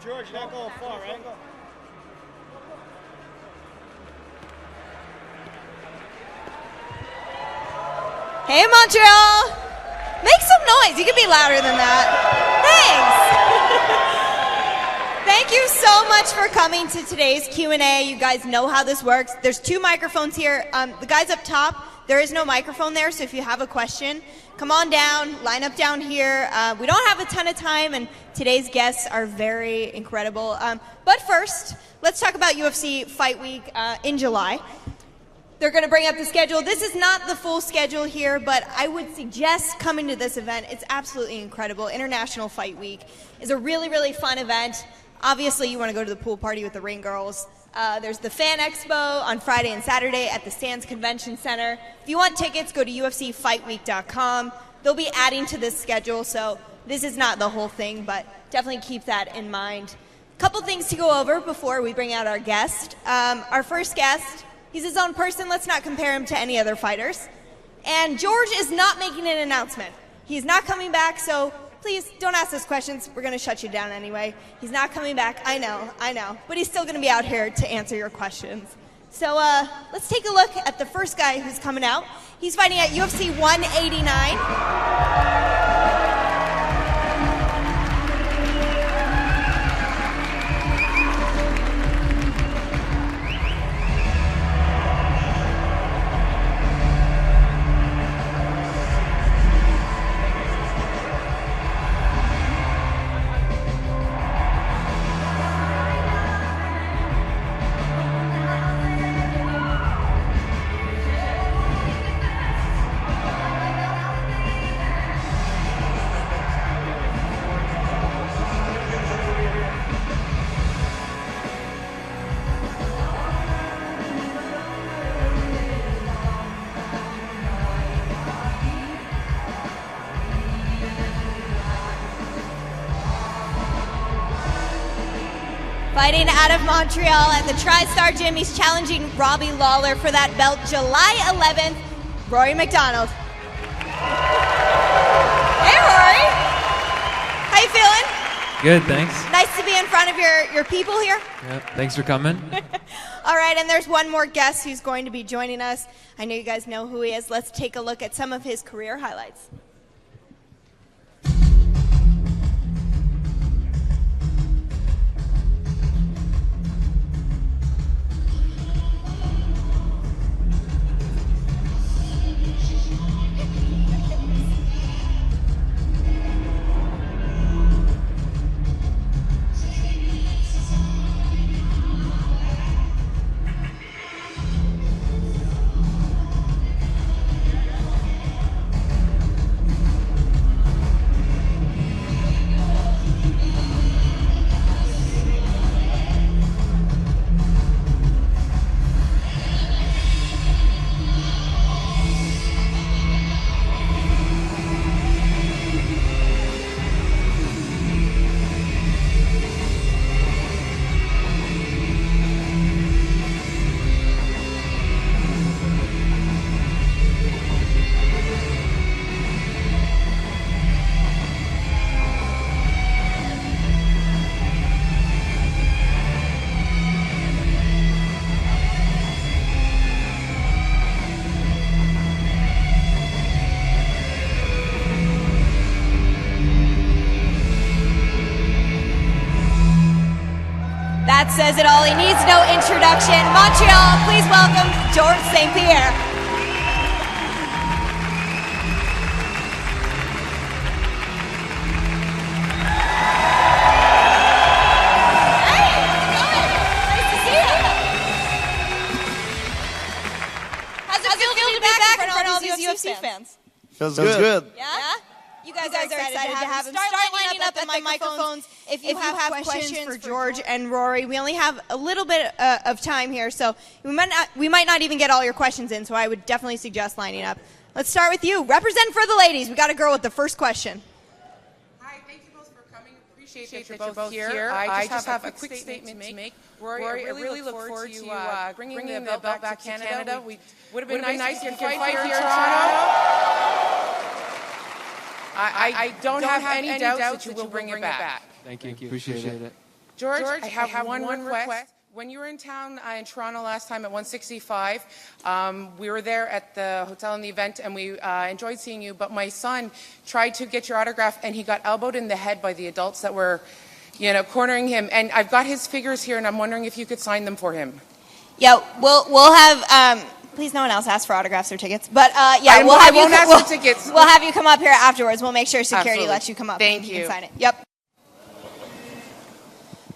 George, not going far, right? Hey, Montreal! Make some noise. You can be louder than that. Thanks. Thank you so much for coming to today's Q&A. You guys know how this works. There's 2 microphones here. The guys up top, there is no microphone there, so if you have a question, come on down, line up down here. We don't have a ton of time, and today's guests are very incredible. But first, let's talk about UFC Fight Week in July. They're going to bring up the schedule. This is not the full schedule here, but I would suggest coming to this event. It's absolutely incredible. International Fight Week is a really, really fun event. Obviously, you want to go to the pool party with the ring girls. There's the Fan Expo on Friday and Saturday at the Sands Convention Center. If you want tickets, go to UFCFightWeek.com. They'll be adding to this schedule, so this is not the whole thing, but definitely keep that in mind. A couple things to go over before we bring out our guest. Our first guest, he's his own person. Let's not compare him to any other fighters. And George is not making an announcement. He's not coming back, so please don't ask us questions. We're going to shut you down anyway. He's not coming back. I know. But he's still going to be out here to answer your questions. So let's take a look at the first guy who's coming out. He's fighting at UFC 189. Fighting out of Montreal at the TriStar Gym, he's challenging Robbie Lawler for that belt July 11th, Rory MacDonald. Hey, Rory. How you feeling? Good, thanks. Nice to be in front of your people here. Yeah, thanks for coming. All right, and there's one more guest who's going to be joining us. I know you guys know who he is. Let's take a look at some of his career highlights. That says it all. He needs no introduction. Montreal, please welcome George St-Pierre. Hey, how's it going? Nice to see you. How's it feel to be back in front of all these UFC fans? Feels good. Yeah? You guys are excited to have him. Start lining up at the microphones if you have questions for George and Rory. We only have a little bit of time here, so we might not even get all your questions in, so I would definitely suggest lining up. Let's start with you. Represent for the ladies. We got a girl with the first question. Hi, thank you both for coming. Appreciate that you're both here. I just have a quick statement to make. Rory, I really look forward to bringing the belt back to Canada. Would have been nice if you could fight here in Toronto. I don't have any doubts that you will bring it back. Thank you. Appreciate it. George, I have one request. When you were in town in Toronto last time at 165, we were there at the hotel in the event, and we enjoyed seeing you. But my son tried to get your autograph, and he got elbowed in the head by the adults that were, cornering him. And I've got his figures here, and I'm wondering if you could sign them for him. Yeah, we'll have. Please, no one else ask for autographs or tickets. But I won't ask for tickets. We'll have you come up here afterwards. We'll make sure security Absolutely. lets you come up. Thank and you. can sign it. Yep.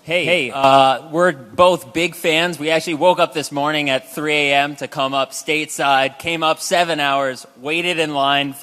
Hey, we're both big fans. We actually woke up this morning at 3 a.m. to come up stateside, came up 7 hours, waited in line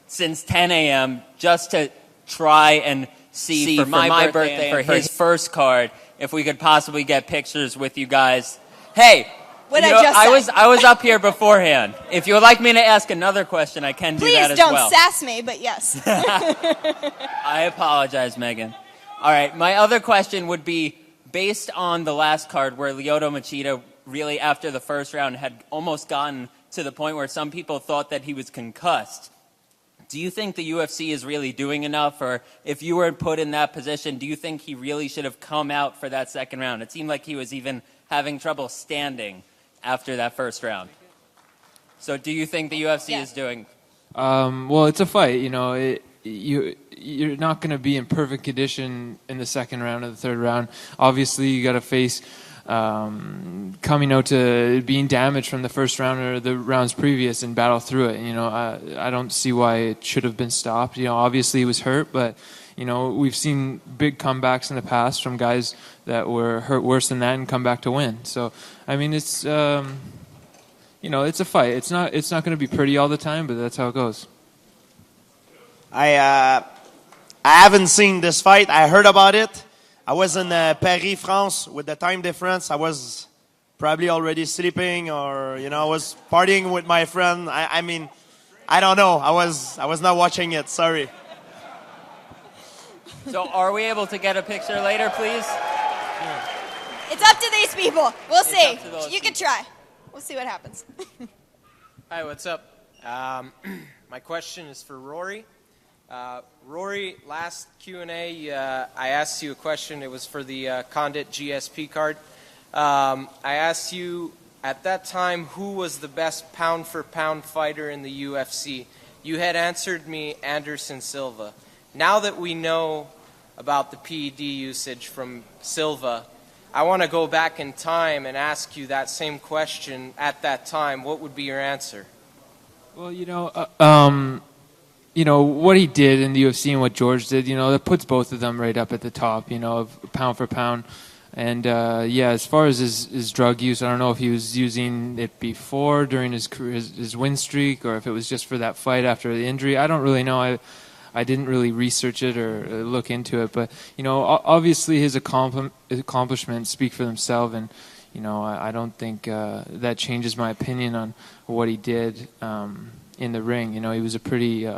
since 10 a.m. just to try and see for my birthday and for his first card if we could possibly get pictures with you guys. Hey, I was up here beforehand. If you would like me to ask another question, I can do that as well. Please don't sass me, but yes. I apologize, Megan. All right, my other question would be, based on the last card where Lyoto Machida really, after the first round, had almost gotten to the point where some people thought that he was concussed, do you think the UFC is really doing enough? Or if you were put in that position, do you think he really should have come out for that second round? It seemed like he was even having trouble standing after that first round. So do you think the UFC is doing? Well, it's a fight. You're not going to be in perfect condition in the second round or the third round. Obviously, you got to face coming out to being damaged from the first round or the rounds previous and battle through it. I don't see why it should have been stopped. Obviously he was hurt, but we've seen big comebacks in the past from guys that were hurt worse than that and come back to win. So I mean, it's it's a fight. It's not going to be pretty all the time, but that's how it goes. I haven't seen this fight. I heard about it. I was in Paris, France, with the time difference. I was probably already sleeping, or I was partying with my friend. I mean, I don't know. I was not watching it. Sorry. So are we able to get a picture later, please? It's up to these people. We'll see. You can try. We'll see what happens. Hi, what's up? My question is for Rory. Rory, last Q&A, I asked you a question. It was for the Condit GSP card. I asked you at that time who was the best pound-for-pound fighter in the UFC. You had answered me Anderson Silva. Now that we know about the PED usage from Silva, I want to go back in time and ask you that same question at that time. What would be your answer? Well, what he did in the UFC and what George did, that puts both of them right up at the top, of pound for pound. And, as far as his drug use, I don't know if he was using it before, during his win streak, or if it was just for that fight after the injury. I don't really know. I didn't really research it or look into it. But, obviously his accomplishments speak for themselves. And, I don't think that changes my opinion on what he did in the ring. He was a pretty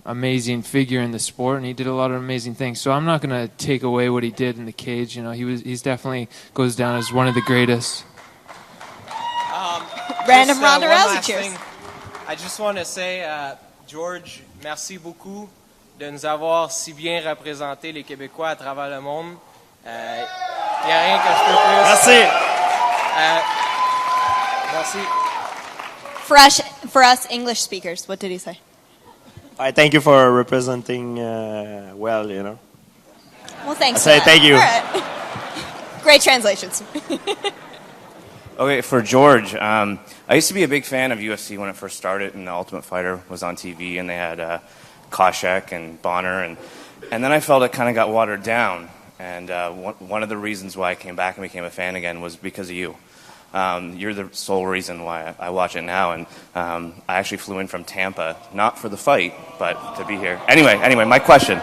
amazing figure in the sport, and he did a lot of amazing things. So I'm not going to take away what he did in the cage. He's definitely goes down as one of the greatest. Random Ronda Rousey cheers. I just want to say, George, merci beaucoup de nous avoir si bien représenté les Québécois à travers le monde. Y a rien que je peux plus. Merci. Merci. For us English speakers, what did he say? I thank you for representing well. Well, thanks. I say thank you. All right. Great translations. Okay, for George, I used to be a big fan of UFC when it first started, and The Ultimate Fighter was on TV, and they had Koscheck and Bonner, and then I felt it kind of got watered down. And one of the reasons why I came back and became a fan again was because of you. You're the sole reason why I watch it now, and I actually flew in from Tampa, not for the fight, but to be here. Anyway, my question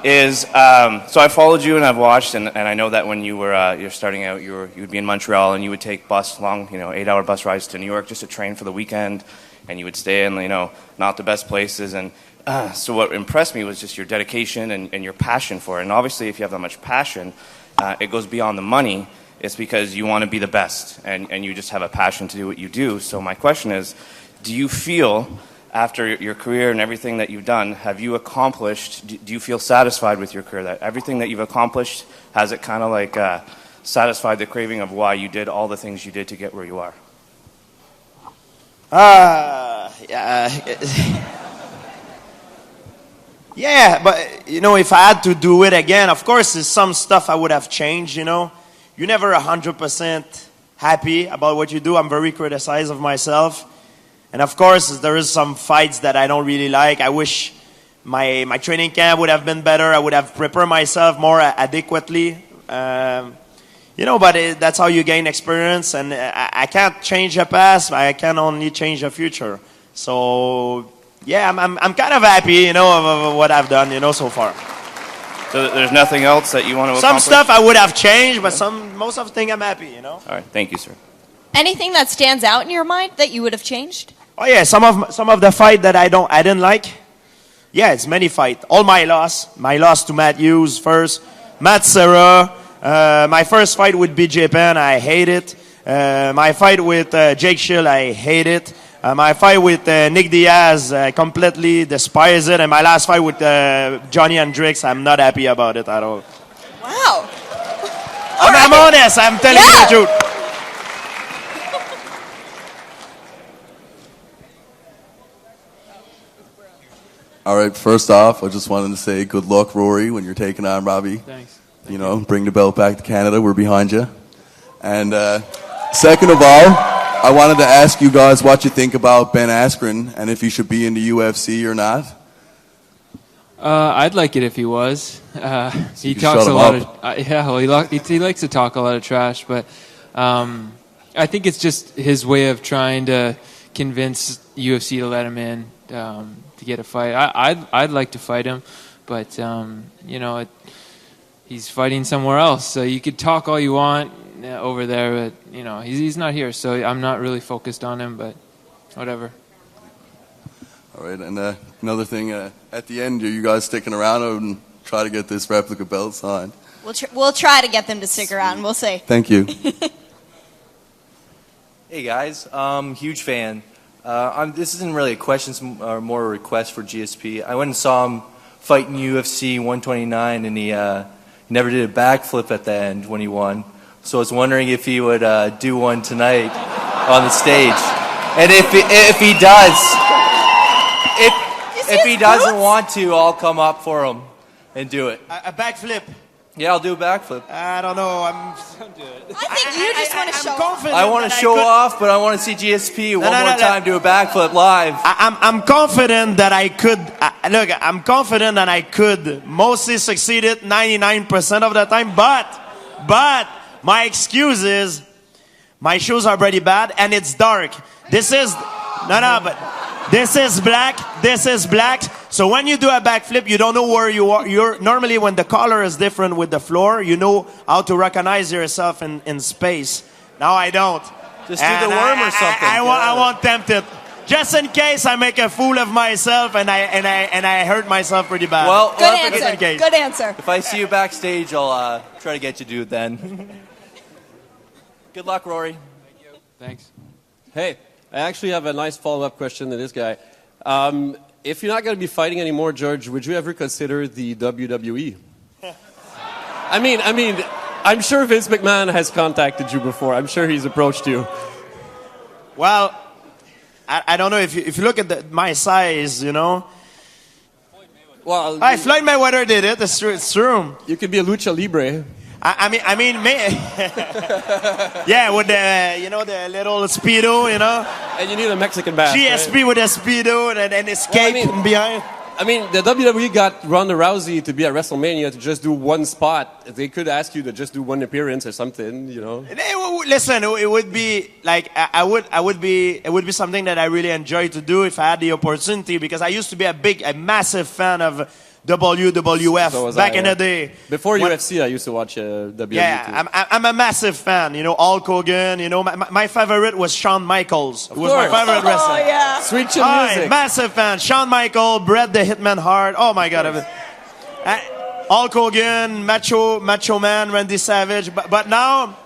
is, so I followed you and I've watched, and I know that when you're starting out, you would be in Montreal and you would take long, 8-hour bus rides to New York just to train for the weekend, and you would stay in, not the best places, and so what impressed me was just your dedication and your passion for it. And obviously, if you have that much passion, it goes beyond the money. It's because you want to be the best, and you just have a passion to do what you do. So my question is, do you feel after your career and everything that you've done, have you accomplished, do you feel satisfied with your career? That everything that you've accomplished, has it kind of like satisfied the craving of why you did all the things you did to get where you are? Yeah, but, you know, if I had to do it again, of course, there's some stuff I would have changed, you know. You're never 100% happy about what you do. I'm very criticized of myself. And, of course, there is some fights that I don't really like. I wish my training camp would have been better. I would have prepared myself more adequately. You know, but that's how you gain experience. And I can't change the past. I can only change the future. So... yeah, I'm kind of happy, you know, of what I've done, you know, so far. So there's nothing else that you want to accomplish? Some stuff I would have changed, but most of the thing I'm happy, you know. All right, thank you, sir. Anything that stands out in your mind that you would have changed? Oh yeah, some of the fight that I didn't like. Yeah, it's many fight. All my loss to Matt Hughes first, Matt Serra. My first fight with BJ Penn, I hate it. My fight with Jake Shield, I hate it. My fight with Nick Diaz, I completely despise it. And my last fight with Johnny Hendricks, I'm not happy about it at all. Wow. I'm honest. I'm telling you the truth. All right, first off, I just wanted to say good luck, Rory, when you're taking on Robbie. Thanks. You know, bring the belt back to Canada. We're behind you. And second of all, I wanted to ask you guys what you think about Ben Askren and if he should be in the UFC or not. I'd like it if he was. He could talks shut a him lot up. of he likes to talk a lot of trash, but I think it's just his way of trying to convince UFC to let him in to get a fight. I'd like to fight him, but you know, he's fighting somewhere else. So you could talk all you want over there, but you know, he's not here, so I'm not really focused on him, but whatever. All right, and another thing, at the end, are you guys sticking around and try to get this replica belt signed? We'll try to get them to stick around. We'll see. Thank you. Hey guys, huge fan. This isn't really a question, or more a request for GSP. I went and saw him fight in UFC 129, and he never did a backflip at the end when he won. So I was wondering if he would do one tonight on the stage, and if he does, if he doesn't want to, I'll come up for him and do it. A backflip. Yeah, I'll do a backflip. I don't know. I think you just want to show off. I want to show off, but I want to see GSP one more time do a backflip live. I'm confident that I could. Look, I'm confident that I could mostly succeed it 99% of the time, but my excuse is my shoes are pretty bad and it's dark. This is black. This is black. So when you do a backflip, you don't know where you are. You're normally, when the color is different with the floor, you know how to recognize yourself in space. Now I don't. Just do the worm or something. I won't tempt it. Just in case I make a fool of myself and I hurt myself pretty bad. Well, Good answer. If I see you backstage, I'll try to get you to do it then. Good luck, Rory. Thank you. Thanks. Hey, I actually have a nice follow-up question to this guy. If you're not going to be fighting anymore, George, would you ever consider the WWE? I mean, I'm sure Vince McMahon has contacted you before. I'm sure he's approached you. Well, I don't know if you look at my size, you know. Well, Floyd Mayweather did it. It's true. It's true. You could be a lucha libre. Yeah, with the little speedo, you know. And you need a Mexican bass. GSP right? with a speedo and escape behind. I mean, the WWE got Ronda Rousey to be at WrestleMania to just do one spot. They could ask you to just do one appearance or something, you know. Listen, it would be like it would be something that I really enjoy to do if I had the opportunity, because I used to be a massive fan of WWF back in the day. Before UFC, I used to watch WWE. Yeah, I'm a massive fan. You know, Hulk Hogan. You know, my favorite was Shawn Michaels. Who was my favorite wrestler. Oh yeah. Sweet chin music. Massive fan. Shawn Michaels, Bret the Hitman Hart. Oh my God. Hulk Hogan, Macho Man, Randy Savage. But now,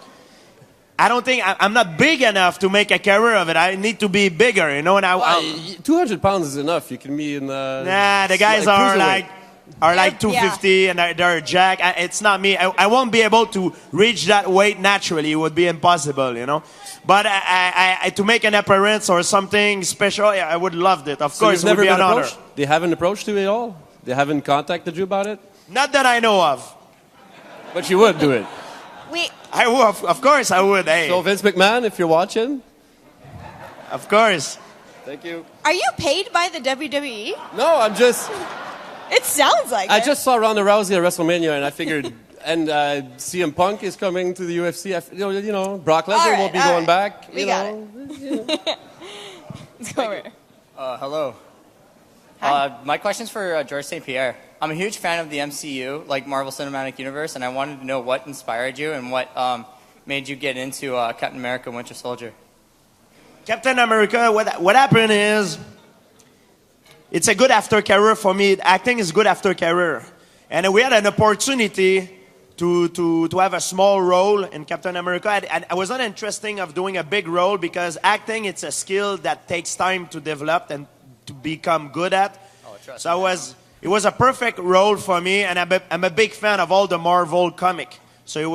I don't think I'm not big enough to make a career of it. I need to be bigger, you know. And 200 pounds is enough. You can be in the. Nah, the guys are like 250 and they're jack. It's not me. I won't be able to reach that weight naturally. It would be impossible, you know. But I to make an appearance or something special, I would love it. Of course, it would be an honor. They haven't approached you at all? They haven't contacted you about it? Not that I know of. But you would do it. I would, of course I would. Hey. So Vince McMahon, if you're watching. Of course. Thank you. Are you paid by the WWE? No, I'm just... It sounds like I just saw Ronda Rousey at WrestleMania, and I figured... and CM Punk is coming to the UFC. You know, Brock Lesnar will be going back. We got it. Let's go over. Hello. My question's for George St-Pierre. I'm a huge fan of the MCU, like Marvel Cinematic Universe, and I wanted to know what inspired you and what made you get into Captain America: Winter Soldier. Captain America, what happened is, it's a good after career for me. Acting is good after career. And we had an opportunity to have a small role in Captain America. And I was not interested of doing a big role because acting, it's a skill that takes time to develop and to become good at. So it was a perfect role for me, and I'm a big fan of all the Marvel comic. So it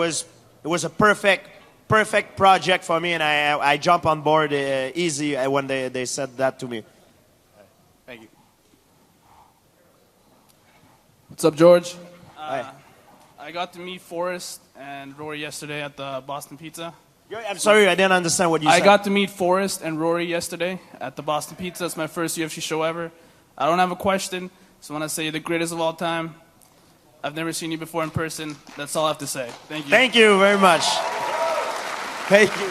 was a perfect project for me, and I jumped on board easy when they said that to me. Thank you. What's up, George? I got to meet Forrest and Rory yesterday at the Boston Pizza. I'm sorry, I didn't understand what you said. I got to meet Forrest and Rory yesterday at the Boston Pizza. It's my first UFC show ever. I don't have a question, so when I say you're the greatest of all time, I've never seen you before in person. That's all I have to say. Thank you. Thank you very much. Thank you.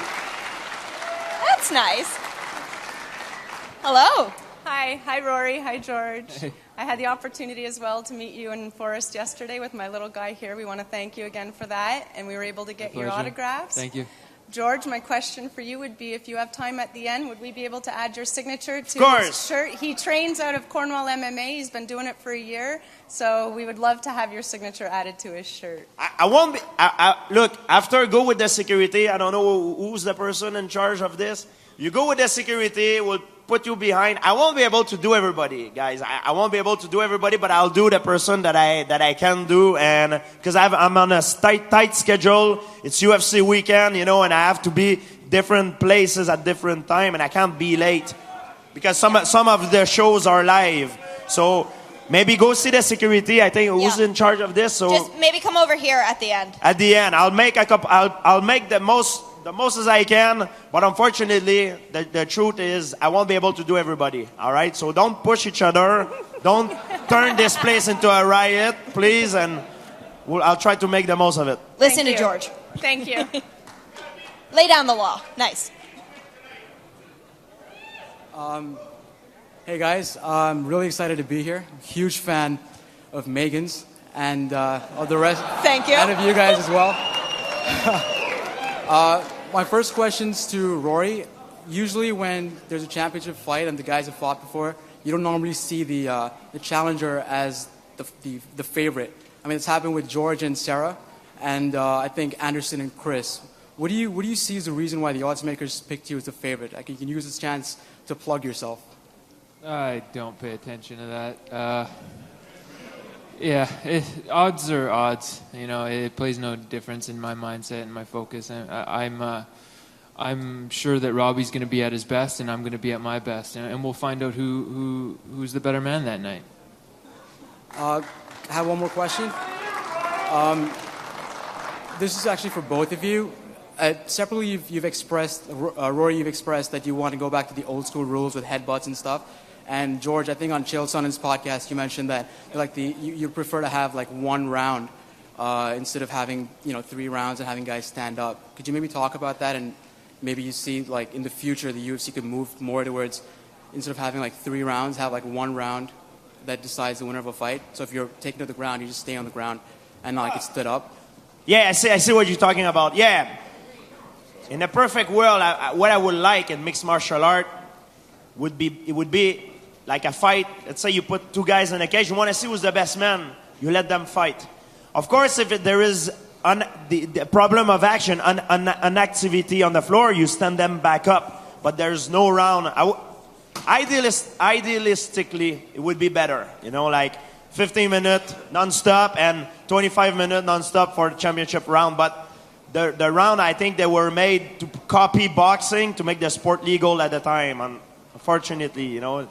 That's nice. Hello. Hi Rory. Hi George. I had the opportunity as well to meet you and Forrest yesterday with my little guy here. We want to thank you again for that, and we were able to get your autographs. Thank you. George, my question for you would be, if you have time at the end, would we be able to add your signature to his shirt? He trains out of Cornwall MMA. He's been doing it for a year, so we would love to have your signature added to his shirt. I won't be... look, after I go with the security, I don't know who's the person in charge of this. You go with the security, we'll put you behind. I won't be able to do everybody, guys. I won't be able to do everybody, but I'll do the person that I can do, and because I'm on a tight schedule. It's UFC weekend, you know, and I have to be different places at different time, and I can't be late because some of the shows are live. So maybe go see the security. I think who's in charge of this. So just maybe come over here at the end. At the end, I'll make a couple. I'll make the most as I can, but unfortunately, the truth is I won't be able to do everybody, all right? So don't push each other. Don't turn this place into a riot, please, and I'll try to make the most of it. Listen to George. Thank you. Lay down the law. Nice. Hey, guys. I'm really excited to be here. Huge fan of Megan's and of the rest. Thank you. And of you guys as well. My first question's to Rory. Usually when there's a championship fight and the guys have fought before, you don't normally see the challenger as the favorite. I mean, it's happened with George and Sarah, and I think Anderson and Chris. What do you see as the reason why the odds makers picked you as the favorite? Like, you can use this chance to plug yourself. I don't pay attention to that. Yeah, odds are odds. You know, it plays no difference in my mindset and my focus. I'm sure that Robbie's going to be at his best, and I'm going to be at my best, and we'll find out who's the better man that night. I have one more question. This is actually for both of you. Separately, you've expressed, Rory, you've expressed that you want to go back to the old school rules with headbutts and stuff. And George, I think on Chael Sonnen's podcast, you mentioned that you prefer to have like one round instead of having 3 rounds and having guys stand up. Could you maybe talk about that, and maybe you see like in the future the UFC could move more towards, instead of having like 3 rounds, have like 1 round that decides the winner of a fight. So if you're taken to the ground, you just stay on the ground and not get stood up. Yeah, I see what you're talking about. Yeah, in a perfect world, what I would like in mixed martial art would be like a fight. Let's say you put 2 guys in a cage. You want to see who's the best man. You let them fight. Of course, if there is the problem of action, inactivity on the floor, you stand them back up. But there's no round. Idealistically, it would be better. You know, like 15 minutes non-stop and 25 minutes non-stop for the championship round. But the round, I think they were made to copy boxing to make the sport legal at the time. And unfortunately, you know,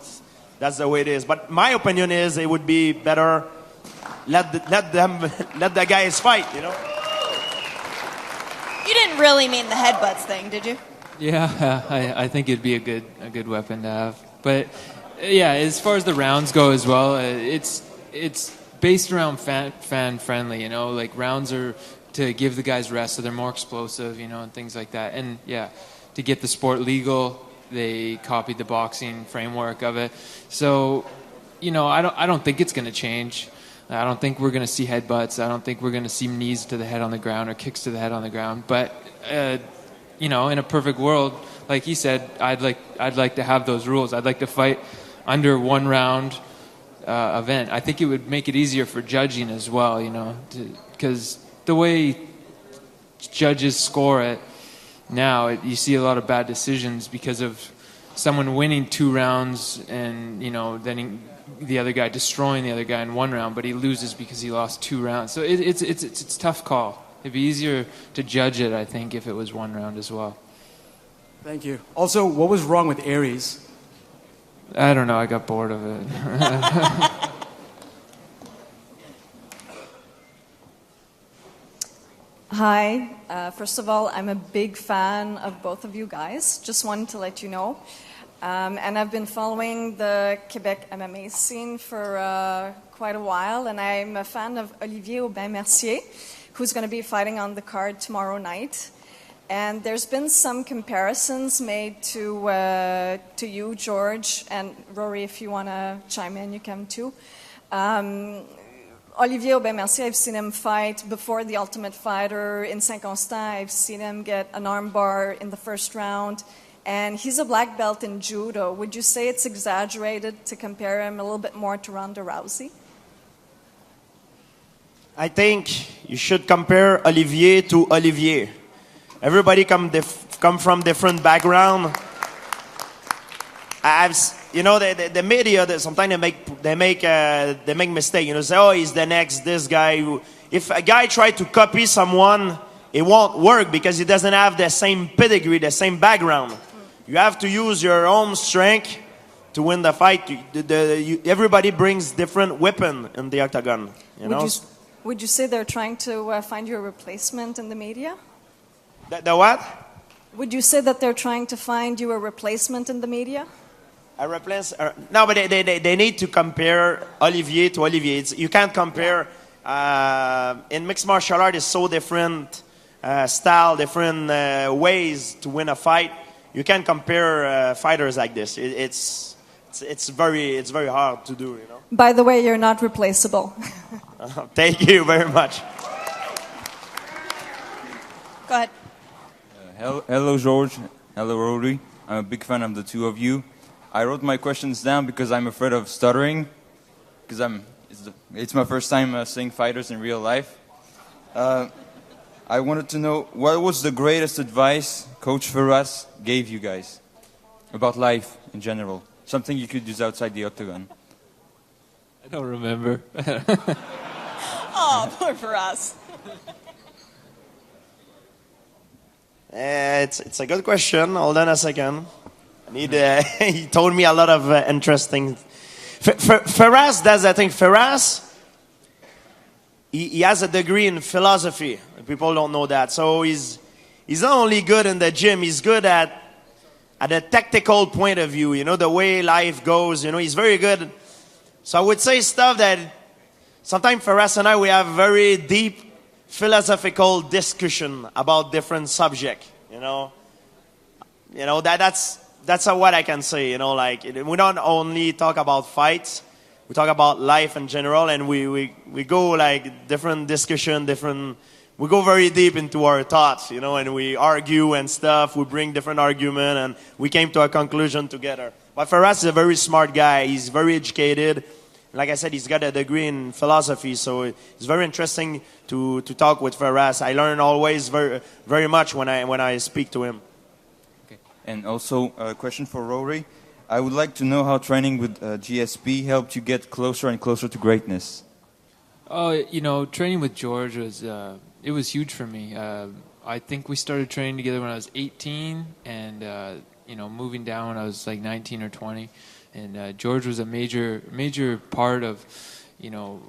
that's the way it is. But my opinion is it would be better let the guys fight, you know. You didn't really mean the headbutts thing, did you? Yeah, I think it'd be a good weapon to have. But yeah, as far as the rounds go as well, it's based around fan friendly. You know, like rounds are to give the guys rest, so they're more explosive. You know, and things like that. And yeah, to get the sport legal, they copied the boxing framework of it. So, you know, I don't think it's going to change. I don't think we're going to see headbutts. I don't think we're going to see knees to the head on the ground or kicks to the head on the ground. But you know, in a perfect world, like he said, I'd like to have those rules. I'd like to fight under one round event. I think it would make it easier for judging as well. You know, because the way judges score it now, you see a lot of bad decisions because of someone winning 2 rounds and, you know, then the other guy destroying the other guy in 1 round, but he loses because he lost 2 rounds. So it's a tough call. It'd be easier to judge it, I think, if it was 1 round as well. Thank you. Also, what was wrong with Aries? I don't know. I got bored of it. Hi. First of all, I'm a big fan of both of you guys. Just wanted to let you know. And I've been following the Quebec MMA scene for quite a while, and I'm a fan of Olivier Aubin-Mercier, who's going to be fighting on the card tomorrow night. And there's been some comparisons made to you, George, and Rory, if you want to chime in, you can too. Olivier Aubin-Mercier, I've seen him fight before The Ultimate Fighter in Saint-Constant. I've seen him get an armbar in the first round. And he's a black belt in judo. Would you say it's exaggerated to compare him a little bit more to Ronda Rousey? I think you should compare Olivier to Olivier. Everybody come from different background. You know, the media, sometimes they make mistake. You know, say, oh, he's the next this guy. If a guy try to copy someone, it won't work because he doesn't have the same pedigree, the same background. You have to use your own strength to win the fight. Everybody brings different weapon in the octagon. You know. Would you say they're trying to find you a replacement in the media? The what? Would you say that they're trying to find you a replacement in the media? A replacement? No, but they need to compare Olivier to Olivier. You can't compare. In mixed martial art, it's so different style, different ways to win a fight. You can't compare fighters like this. It's very hard to do. You know. By the way, you're not replaceable. Thank you very much. Go ahead. Hello, George. Hello, Rory. I'm a big fan of the two of you. I wrote my questions down because I'm afraid of stuttering. Because it's my first time seeing fighters in real life. I wanted to know, what was the greatest advice Coach Ferraz gave you guys about life in general? Something you could use outside the octagon. I don't remember. Oh, poor Ferraz. It's a good question. Hold on a second. He told me a lot of interesting. Ferraz does that thing. Ferraz, he has a degree in philosophy. People don't know that. So he's not only good in the gym. He's good at a tactical point of view. You know, the way life goes. You know, he's very good. So I would say stuff that sometimes Ferraz and I, we have very deep philosophical discussion about different subject. You know, that's what I can say. You know, like we don't only talk about fights. We talk about life in general, and we go like different discussion, we go very deep into our thoughts, you know, and we argue and stuff. We bring different argument, and we came to a conclusion together. But Ferraz is a very smart guy. He's very educated. Like I said, he's got a degree in philosophy, so it's very interesting to talk with Ferraz. I learn always very much when I speak to him. Okay. And also a question for Rory. I would like to know how training with GSP helped you get closer and closer to greatness. Oh, you know, training with George was it was huge for me. I think we started training together when I was 18, and you know, moving down when I was like 19 or 20. And George was a major part of, you know,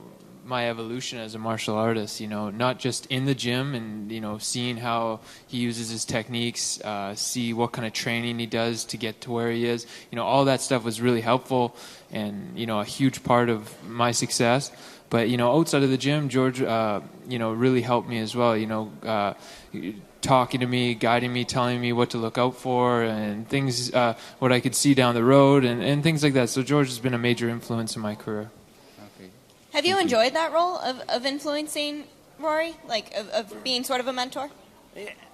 my evolution as a martial artist. You know, not just in the gym and, you know, seeing how he uses his techniques, see what kind of training he does to get to where he is. You know, all that stuff was really helpful and, you know, a huge part of my success. But, you know, outside of the gym, George, you know, really helped me as well. You know, talking to me, guiding me, telling me what to look out for and things, what I could see down the road and things like that. So George has been a major influence in my career. Okay. Have you enjoyed that role of influencing Rory, like of being sort of a mentor?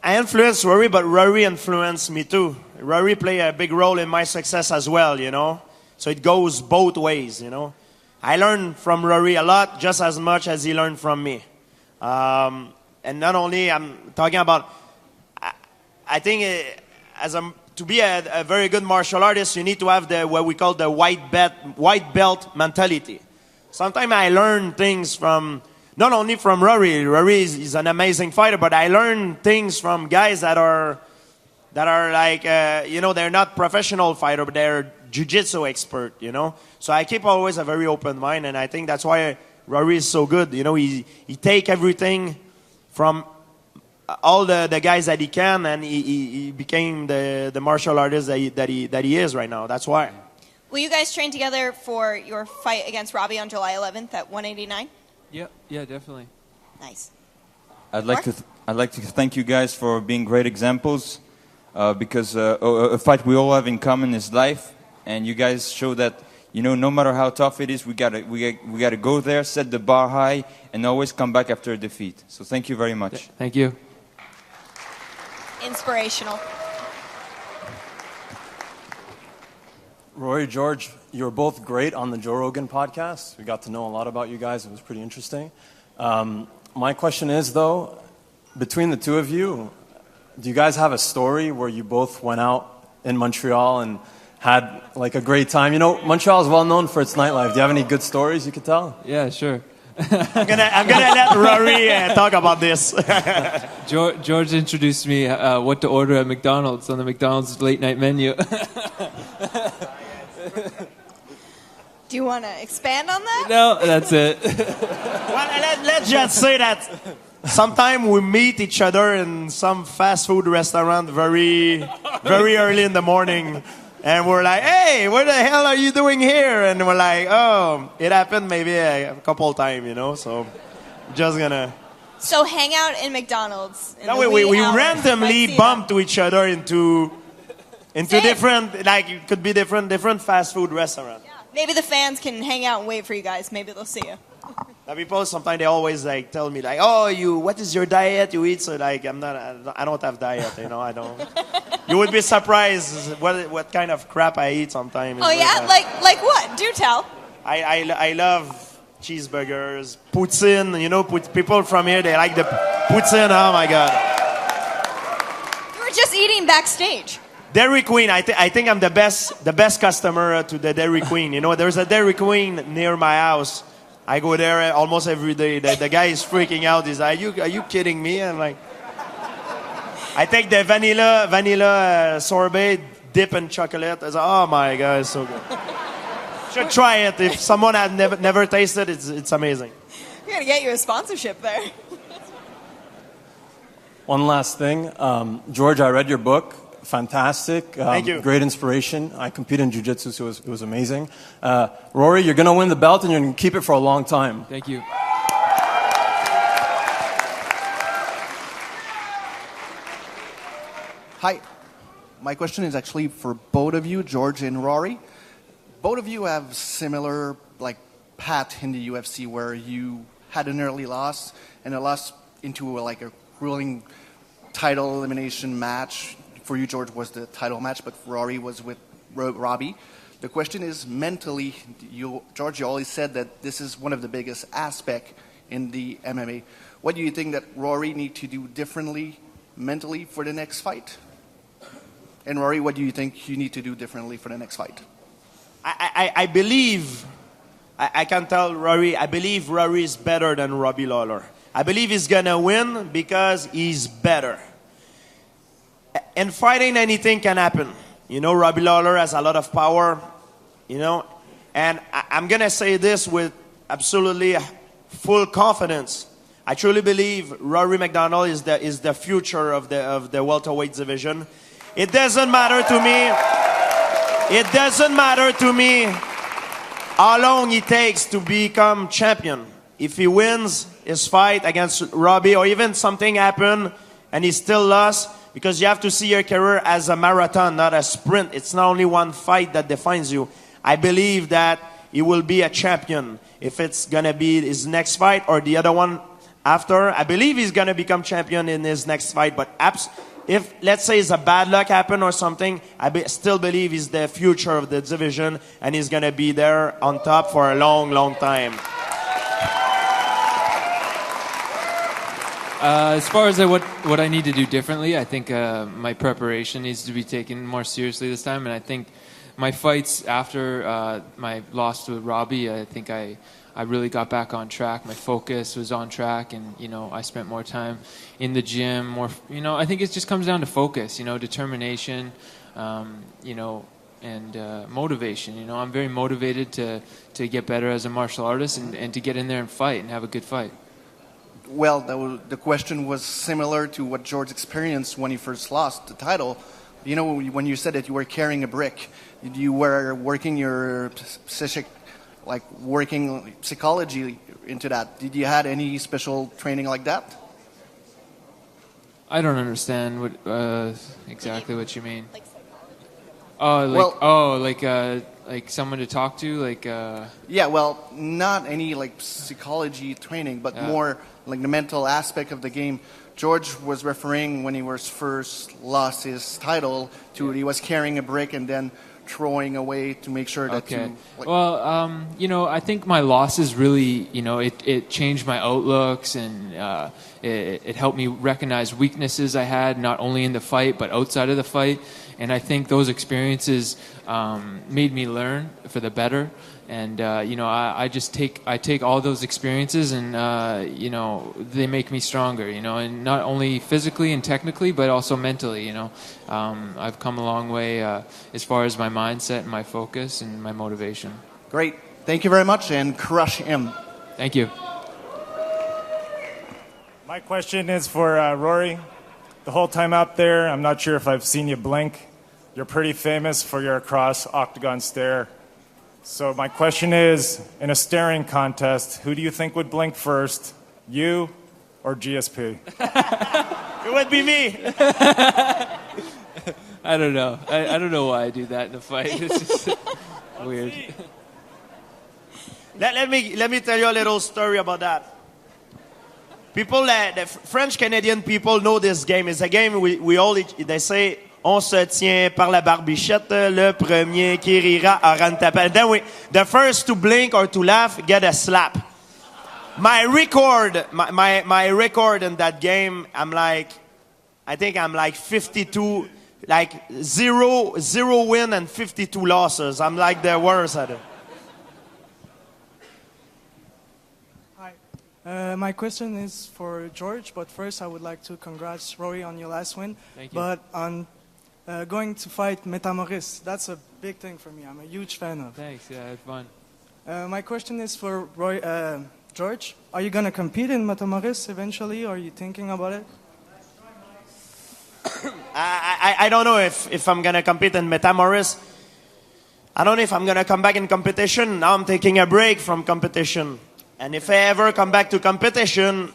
I influenced Rory, but Rory influenced me too. Rory played a big role in my success as well, you know. So it goes both ways, you know. I learned from Rory a lot, just as much as he learned from me. And not only, I'm talking about, I think to be a very good martial artist, you need to have what we call the white belt mentality. Sometimes I learn things from, not only from Rory. Rory is an amazing fighter, but I learn things from guys that are like, you know, they're not professional fighter, but they're jiu-jitsu expert, you know. So I keep always a very open mind, and I think that's why Rory is so good. You know, he take everything from all the guys that he can, and he became the martial artist that he is right now. That's why. Will you guys train together for your fight against Robbie on July 11th at 189? Yeah, definitely. Nice. I'd like to thank you guys for being great examples, because a fight we all have in common is life, and you guys show that, you know, no matter how tough it is, we gotta go there, set the bar high, and always come back after a defeat. So thank you very much. Thank you. Inspirational. Rory, George, you were both great on the Joe Rogan podcast. We got to know a lot about you guys. It was pretty interesting. My question is, though, between the two of you, do you guys have a story where you both went out in Montreal and had like a great time? You know, Montreal is well known for its nightlife. Do you have any good stories you could tell? Yeah, sure. I'm gonna let Rory talk about this. George introduced me what to order at McDonald's on the McDonald's late night menu. Do you want to expand on that? No, that's it. Well, let's just say that sometimes we meet each other in some fast food restaurant very early in the morning. And we're like, hey, what the hell are you doing here? And we're like, oh, it happened maybe a couple times, you know, so just gonna... So hang out in McDonald's. No, we randomly bump to each other into different, like, it could be different fast food restaurants. Yeah. Maybe the fans can hang out and wait for you guys. Maybe they'll see you. Now people sometimes they always like tell me like, oh, what is your diet you eat? So like I don't have diet, you know, I don't. You would be surprised what kind of crap I eat sometimes. Oh yeah, like what? Do tell. I love cheeseburgers, poutine. You know, people from here they like the poutine. Oh my god. You were just eating backstage. Dairy Queen. I think I'm the best customer to the Dairy Queen. You know, there's a Dairy Queen near my house. I go there almost every day. The guy is freaking out. He's like, are you kidding me? I'm like, I take the vanilla sorbet, dip in chocolate. It's like, oh my god, it's so good. Should try it. If someone had never tasted it, it's amazing. We're gonna get you a sponsorship there. One last thing, George, I read your book. Fantastic. Thank you. Great inspiration. I competed in jiu-jitsu, so it was amazing. Rory, you're going to win the belt and you're going to keep it for a long time. Thank you. Hi. My question is actually for both of you, George and Rory. Both of you have similar path in the UFC where you had an early loss and a loss into a grueling title elimination match. For you, George, was the title match, but Rory was with Robbie. The question is mentally. George, you always said that this is one of the biggest aspects in the MMA. What do you think that Rory need to do differently mentally for the next fight? And Rory, what do you think you need to do differently for the next fight? I believe, I can tell Rory, I believe Rory is better than Robbie Lawler. I believe he's going to win because he's better. In fighting, anything can happen. You know, Robbie Lawler has a lot of power, you know. And I'm going to say this with absolutely full confidence. I truly believe Rory MacDonald is the future of the welterweight division. It doesn't matter to me. It doesn't matter to me how long it takes to become champion. If he wins his fight against Robbie, or even something happened and he still lost, because you have to see your career as a marathon, not a sprint. It's not only one fight that defines you. I believe that he will be a champion. If it's going to be his next fight or the other one after, I believe he's going to become champion in his next fight. But if, let's say, it's a bad luck happen or something, I still believe he's the future of the division, and he's going to be there on top for a long, long time. As far as what I need to do differently, I think my preparation needs to be taken more seriously this time. And I think my fights after my loss to Robbie, I think I really got back on track. My focus was on track, and I spent more time in the gym. More, I think it just comes down to focus, determination, and motivation. I'm very motivated to get better as a martial artist and to get in there and fight and have a good fight. Well, the question was similar to what George experienced when he first lost the title. When you said that you were carrying a brick, you were working your working psychology into that. Did you had any special training like that? I don't understand what exactly what you mean. Like someone to talk to, Yeah, well, not any psychology training, but more like the mental aspect of the game. George was referring when he was first lost his title to he was carrying a brick and then throwing away to make sure that I think my losses really, it changed my outlooks, and it helped me recognize weaknesses I had, not only in the fight but outside of the fight. And I think those experiences made me learn for the better. And I take all those experiences, and they make me stronger. And not only physically and technically, but also mentally. I've come a long way as far as my mindset and my focus and my motivation. Great, thank you very much, and crush him. Thank you. My question is for Rory. The whole time out there, I'm not sure if I've seen you blink. You're pretty famous for your across octagon stare. So my question is, in a staring contest, who do you think would blink first, you or GSP? It would be me. I don't know. I don't know why I do that in a fight. It's just weird. Let me tell you a little story about that. People, the French Canadian people know this game. It's a game we all, they say, on se tient par la barbichette, le premier qui rira aura une tapette. And then the first to blink or to laugh get a slap. My record, my record in that game, I think I'm like 52, like zero win and 52 losses. I'm like the worst at it. My question is for George, but first I would like to congratulate Rory on your last win. Thank you. But on going to fight Metamoris, that's a big thing for me. I'm a huge fan of. Thanks, yeah, I had fun. My question is for George. Are you going to compete in Metamoris eventually, or are you thinking about it? I don't know if I'm going to compete in Metamoris. I don't know if I'm going to come back in competition. Now I'm taking a break from competition. And if I ever come back to competition,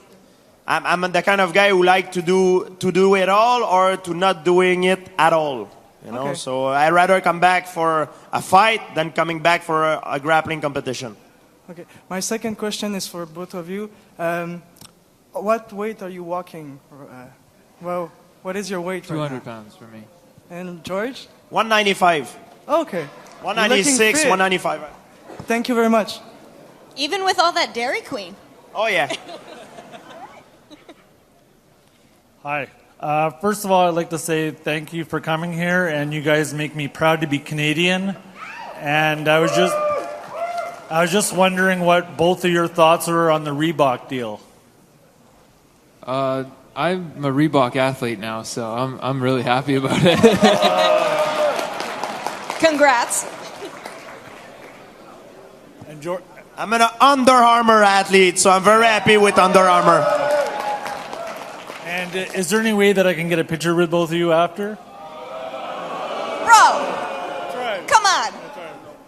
I'm the kind of guy who like to do it all or to not doing it at all. Okay. So I'd rather come back for a fight than coming back for a grappling competition. Okay. My second question is for both of you. What weight are you walking? What is your weight right now? 200 pounds for me. And George? 195. Okay. 196, 195. Thank you very much. Even with all that Dairy Queen. Oh, yeah. Hi. First of all, I'd like to say thank you for coming here, and you guys make me proud to be Canadian. And I was just wondering what both of your thoughts are on the Reebok deal. I'm a Reebok athlete now, so I'm really happy about it. Congrats. And I'm an Under Armour athlete, so I'm very happy with Under Armour. And is there any way that I can get a picture with both of you after? Bro, come on.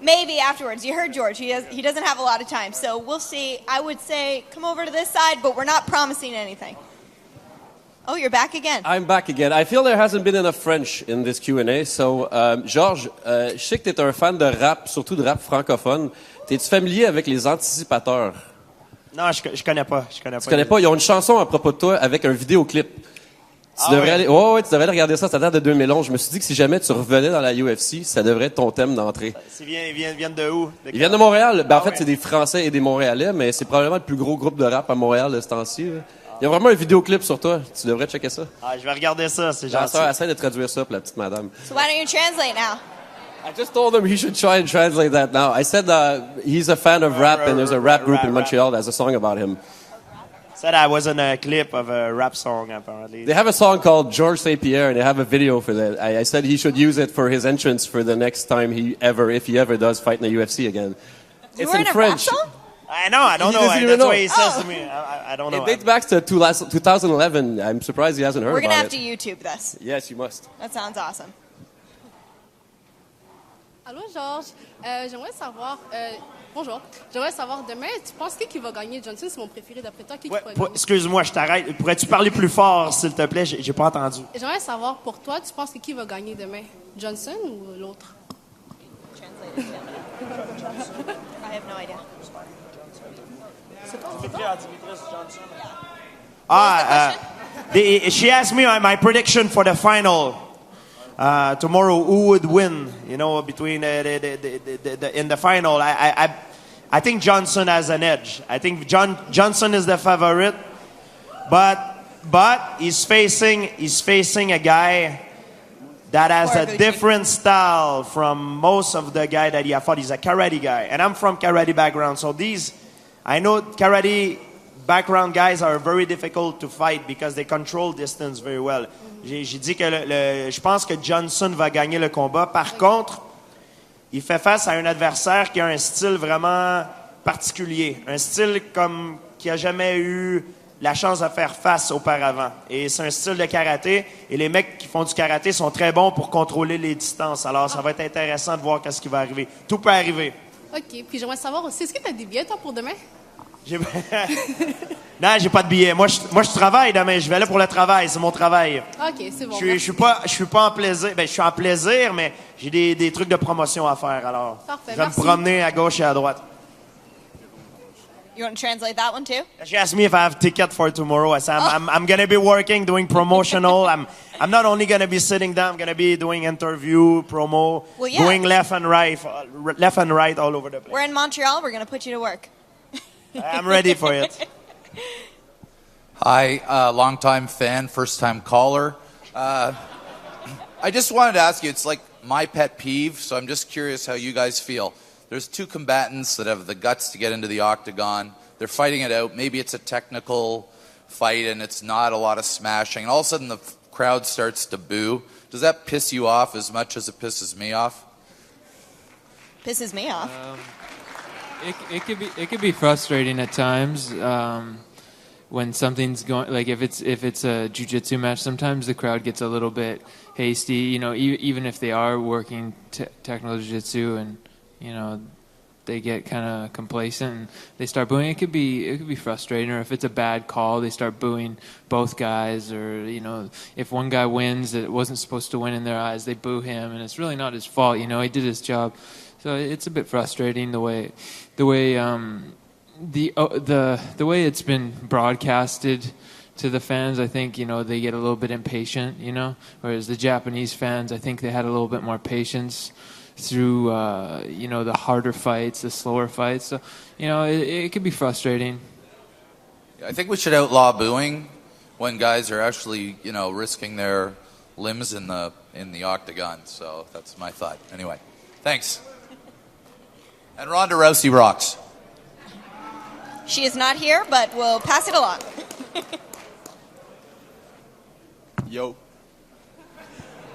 Maybe afterwards. You heard George. He doesn't have a lot of time, so we'll see. I would say come over to this side, but we're not promising anything. Oh, you're back again. I'm back again. I feel there hasn't been enough French in this Q&A. So, Georges, je sais que tu es un fan de rap, surtout de rap francophone. Es-tu familier avec les Anticipateurs? Non, je connais pas. Tu connais pas? Ils ont une chanson à propos de toi avec un vidéoclip. Tu devrais aller regarder ça. Ça date de 2011. Je me suis dit que si jamais tu revenais dans la UFC, ça devrait être ton thème d'entrée. Ils viennent de où? Ils viennent de Montréal. En fait, c'est des Français et des Montréalais, mais c'est probablement le plus gros groupe de rap à Montréal de ce temps-ci. Il y a vraiment un vidéoclip sur toi. Tu devrais checker ça. Je vais regarder ça, c'est gentil. Essaie de traduire ça pour la petite madame. So why don't you translate now? I just told him he should try and translate that now. I said he's a fan of rap, and there's a rap group in Montreal that has a song about him. Said I was in a clip of a rap song, apparently. They have a song called George St-Pierre, and they have a video for that. I said he should use it for his entrance for the next time if he ever does fight in the UFC again. It's in French. I know, I don't know. That's what he says to me. I don't know. It dates back to 2011. I'm surprised he hasn't heard We're about going to have it. to YouTube this. Yes, you must. That sounds awesome. Allô, Georges. J'aimerais savoir... bonjour. J'aimerais savoir, demain, tu penses qui va gagner? Johnson, c'est mon préféré. D'après toi, qui pourrait gagner? Excuse-moi, je t'arrête. Pourrais-tu parler plus fort, s'il te plaît? J'ai pas entendu. J'aimerais savoir, pour toi, tu penses qui va gagner demain? Johnson ou l'autre? I have no idea. She asked me my prediction for the final tomorrow. Who would win? You know, between in the final. I think Johnson has an edge. I think Johnson is the favorite, but he's facing a guy that has a different style from most of the guy that he has fought. He's a karate guy, and I'm from karate background, so I know karate background guys are very difficult to fight because they control distance very well. J'ai dit que je pense que Johnson va gagner le combat. Par contre, il fait face à un adversaire qui a un style vraiment particulier, un style comme qui a jamais eu la chance de faire face auparavant. Et c'est un style de karaté. Et les mecs qui font du karaté sont très bons pour contrôler les distances. Alors, ça va être intéressant de voir ce qui va arriver. Tout peut arriver. OK. Puis j'aimerais savoir aussi, est-ce que tu as des billets, toi, pour demain? Non, j'ai pas de billets. Moi, je travaille demain. Je vais là pour le travail. C'est mon travail. OK, c'est bon. Je suis pas en plaisir. Ben, je suis en plaisir, mais j'ai des trucs de promotion à faire. Alors, Parfait, je vais me promener à gauche et à droite. You want to translate that one too? She asked me if I have ticket for tomorrow. I said I'm going to be working, doing promotional. I'm not only going to be sitting down. I'm going to be doing interview, promo, going left and right all over the place. We're in Montreal. We're going to put you to work. I'm ready for it. Hi, longtime fan, first-time caller. I just wanted to ask you, it's like my pet peeve, so I'm just curious how you guys feel. There's two combatants that have the guts to get into the octagon. They're fighting it out. Maybe it's a technical fight and it's not a lot of smashing. And all of a sudden the crowd starts to boo. Does that piss you off as much as it pisses me off? Pisses me off. It could be frustrating at times when something's going, like if it's a jiu-jitsu match. Sometimes the crowd gets a little bit hasty. You know, even if they are working technical jiu-jitsu, and you know they get kind of complacent and they start booing. It could be frustrating. Or if it's a bad call, they start booing both guys. Or you know, if one guy wins that wasn't supposed to win in their eyes, they boo him, and it's really not his fault. You know, he did his job. So it's a bit frustrating the way it's been broadcasted to the fans. I think, you know, they get a little bit impatient, you know, whereas the Japanese fans, I think they had a little bit more patience. through the harder fights, the slower fights. So it can be frustrating. I think we should outlaw booing when guys are actually, risking their limbs in the octagon. So that's my thought. Anyway, thanks. And Ronda Rousey rocks. She is not here, but we'll pass it along. Yo.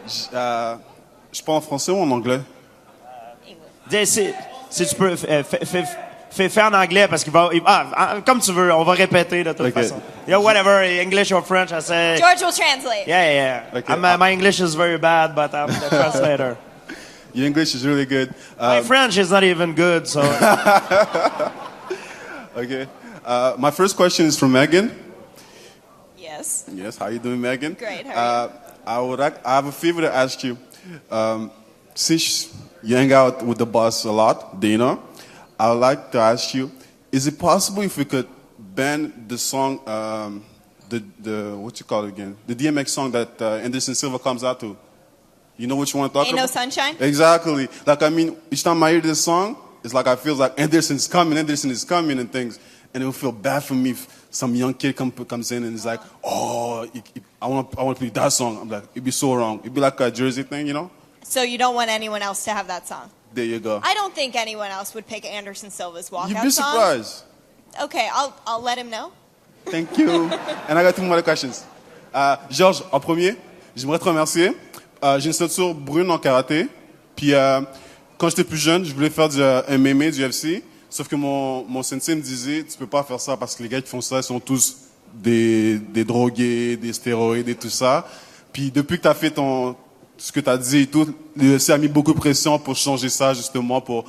Je parle en français ou en anglais? Si tu peux, fais en anglais parce qu'il va. Comme tu veux, on va répéter de toute façon. Yeah, whatever, English or French, I say. George will translate. Yeah. Okay. My English is very bad, but I'm the translator. Your English is really good. My French is not even good, so. Okay. My first question is from Megan. Yes. Yes. How you doing, Megan? Great. How are you? I have a favor to ask you. Since you hang out with the boss a lot, Dana, I would like to ask you: is it possible if we could ban the song, the what you call it again, the DMX song that Anderson Silva comes out to? You know which one I'm talking Ain't about? No Sunshine? Exactly. Each time I hear this song, it's like I feel like Anderson is coming and things. And it will feel bad for me if some young kid comes in and is like, oh, I want to play that song. I'm like, it'd be so wrong. It'd be like a Jersey thing, So you don't want anyone else to have that song? There you go. I don't think anyone else would pick Anderson Silva's walkout song. You'd be surprised. Okay, I'll let him know. Thank you. And I got 2 more questions. Georges, en premier, j'aimerais te remercier. J'ai une ceinture brune en karaté. Puis quand j'étais plus jeune, je voulais faire du MMA, du UFC. Sauf que mon sensei me disait, tu peux pas faire ça parce que les gars qui font ça, ils sont tous des drogués, des stéroïdes et tout ça. Puis depuis que tu as fait ce que tu as dit et tout, l'UFC a mis beaucoup de pression pour changer ça, justement, pour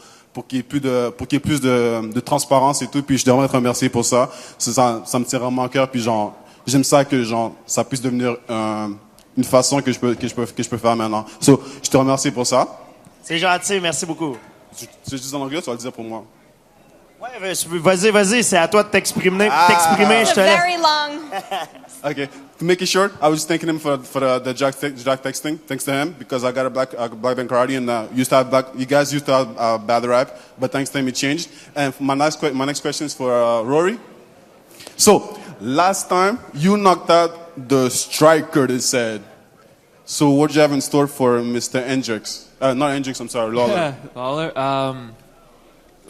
qu'il y ait plus de transparence et tout. Puis je devrais te remercier pour ça. Ça me tient vraiment à cœur. Puis j'aime ça que ça puisse devenir une façon que je peux faire maintenant. So, je te remercie pour ça. C'est gentil, merci beaucoup. Tu dis en anglais, tu vas le dire pour moi. Ouais, vas-y, c'est à toi de t'exprimer, je te laisse. Very long. Okay, to make it short, I was thanking him for the Jack texting. Thanks to him because I got a black belt karate and you guys used to have a bad rap, but thanks to him it changed. And my next question is for Rory. So last time you knocked out the striker, they said. So what do you have in store for Mr. Hendricks? Not Hendricks, I'm sorry, Lawler. Yeah, Lawler.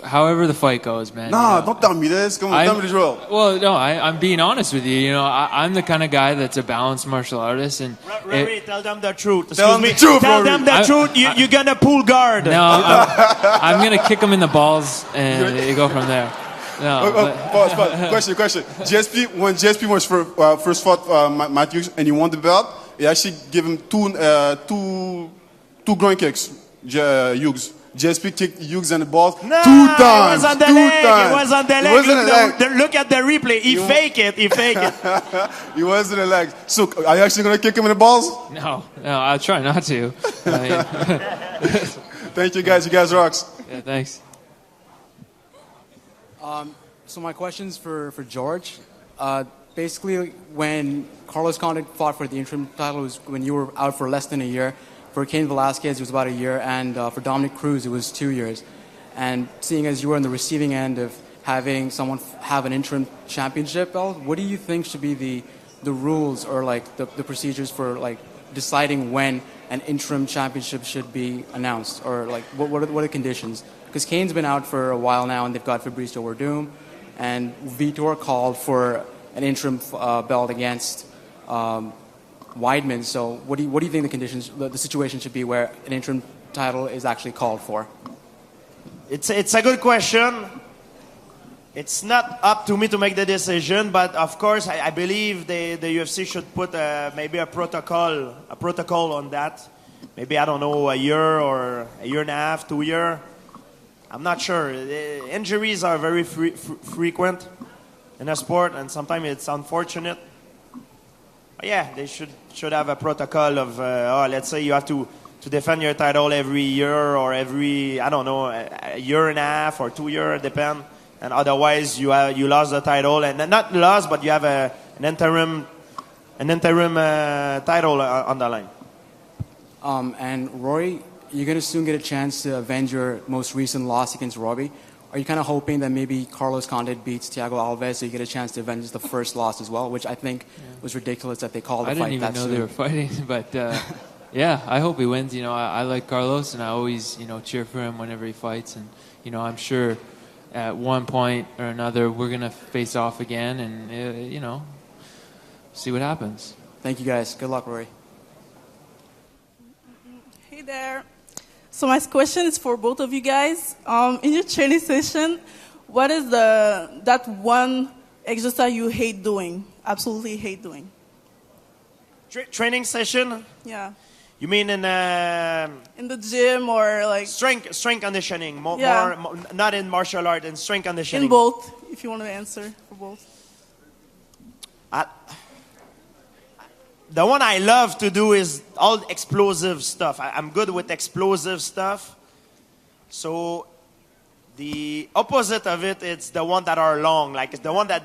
However the fight goes, man. Nah, don't tell me this. Come on, tell me the drill. Well, no, I'm being honest with you. I'm the kind of guy that's a balanced martial artist, and Rory, tell them the truth. Tell them the truth, Tell Rory. them the truth. You're gonna pull guard. No, I'm gonna kick him in the balls and you go from there. No, Question. GSP, when GSP was first fought Matt Hughes and he won the belt, he actually gave him two groin kicks. Hughes. GSP kicked Hughes in the balls 2 times. It was on the leg. Times. It was on the leg. Look at the replay. He fake it. He He was in the legs. So, are you actually going to kick him in the balls? No, I'll try not to. Thank you, guys. You guys rocks. Yeah, thanks. So my question's for George. Basically, when Carlos Condit fought for the interim title, was when you were out for less than a year. For Cain Velasquez, it was about a year, and for Dominic Cruz, it was 2 years. And seeing as you were on the receiving end of having someone have an interim championship belt, what do you think should be the rules or like the procedures for like deciding when an interim championship should be announced, or like what are the conditions? Because Cain's been out for a while now, and they've got Fabricio Werdum, and Vitor called for an interim belt against. Weidman. So what do you think the situation should be where an interim title is actually called for? It's a good question. It's not up to me to make the decision, but of course I believe the UFC should put maybe a protocol on that. Maybe, I don't know, a year or a year and a half, 2 years. I'm not sure. Injuries are very frequent in a sport, and sometimes it's unfortunate. Yeah, they should have a protocol of, let's say you have to defend your title every year or every, I don't know, a year and a half or 2 years, depend. And otherwise you lost the title, and not lost, but you have an interim title on the line. And Rory, you're going to soon get a chance to avenge your most recent loss against Robbie. Are you kind of hoping that maybe Carlos Condit beats Thiago Alves so you get a chance to avenge the first loss as well, which I think was ridiculous that they called the fight that soon. I didn't even know they were fighting, but yeah, I hope he wins. I like Carlos, and I always, cheer for him whenever he fights. And, I'm sure at one point or another we're going to face off again and, see what happens. Thank you, guys. Good luck, Rory. Hey there. So my question is for both of you guys. In your training session, what is that one exercise you hate doing? Absolutely hate doing. Training session? Yeah. You mean in the gym or like strength conditioning? More, not in martial art, in strength conditioning. In both, if you want to answer for both. The one I love to do is all explosive stuff. I'm good with explosive stuff. So the opposite of it, it's the one that are long. Like it's the one that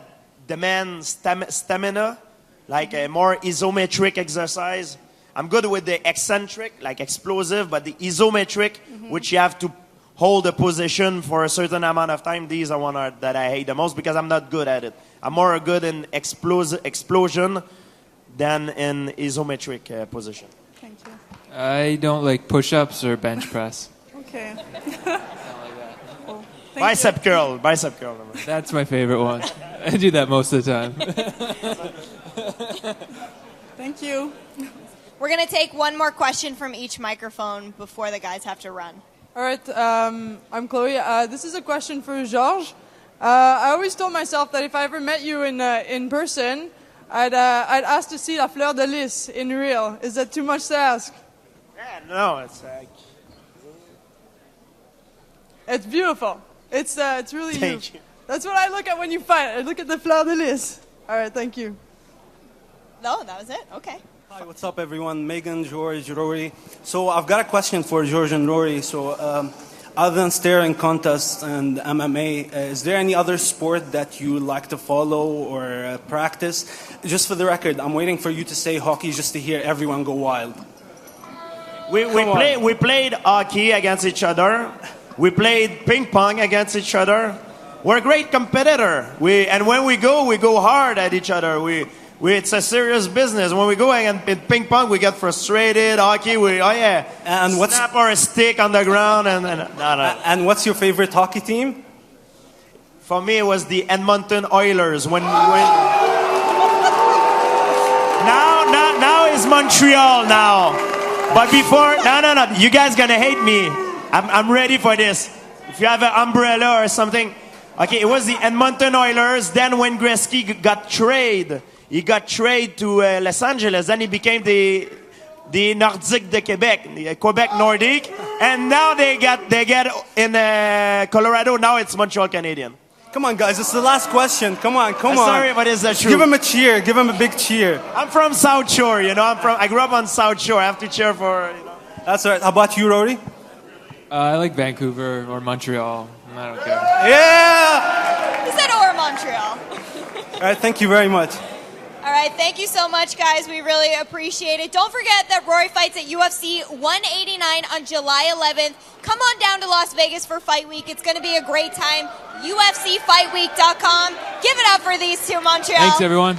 demands stamina, like a more isometric exercise. I'm good with the eccentric, like explosive, but the isometric, which you have to hold a position for a certain amount of time, these are one that I hate the most because I'm not good at it. I'm more good in explosion than in isometric position. Thank you. I don't like push-ups or bench press. Okay. Cool. Bicep curl. That's my favorite one. I do that most of the time. Thank you. We're going to take one more question from each microphone before the guys have to run. All right, I'm Chloe. This is a question for Georges. I always told myself that if I ever met you in person, I'd ask to see La Fleur de Lis in real. Is that too much to ask? Yeah, no, it's it's beautiful. It's really Thank you. That's what I look at when you fight. I look at the Fleur de Lis. All right, thank you. No, that was it. Okay. Hi, what's up, everyone? Megan, George, Rory. So I've got a question for George and Rory. So other than staring contests and MMA, is there any other sport that you like to follow or practice? Just for the record, I'm waiting for you to say hockey just to hear everyone go wild. We played hockey against each other. We played ping pong against each other. We're a great competitor. And when we go hard at each other. It's a serious business. When we go and in ping pong, we get frustrated. Hockey, and snap our stick on the ground. And what's your favorite hockey team? For me, it was the Edmonton Oilers. Now it's Montreal now. But before, no. You guys gonna hate me. I'm ready for this. If you have an umbrella or something. Okay, it was the Edmonton Oilers. Then when Gretzky got traded. He got traded to Los Angeles. Then he became the Nordique de Quebec, the Quebec Nordique. And now they get in Colorado. Now it's Montreal Canadian. Come on, guys. It's the last question. Come on. Sorry, but it's the truth. Give him a cheer. Give him a big cheer. I'm from South Shore. I grew up on South Shore. I have to cheer for. That's all right. How about you, Rory? I like Vancouver or Montreal. I don't care. Yeah. He said or Montreal. All right. Thank you very much. All right, thank you so much, guys. We really appreciate it. Don't forget that Rory fights at UFC 189 on July 11th. Come on down to Las Vegas for Fight Week. It's going to be a great time. UFCFightWeek.com. Give it up for these two, Montreal. Thanks, everyone.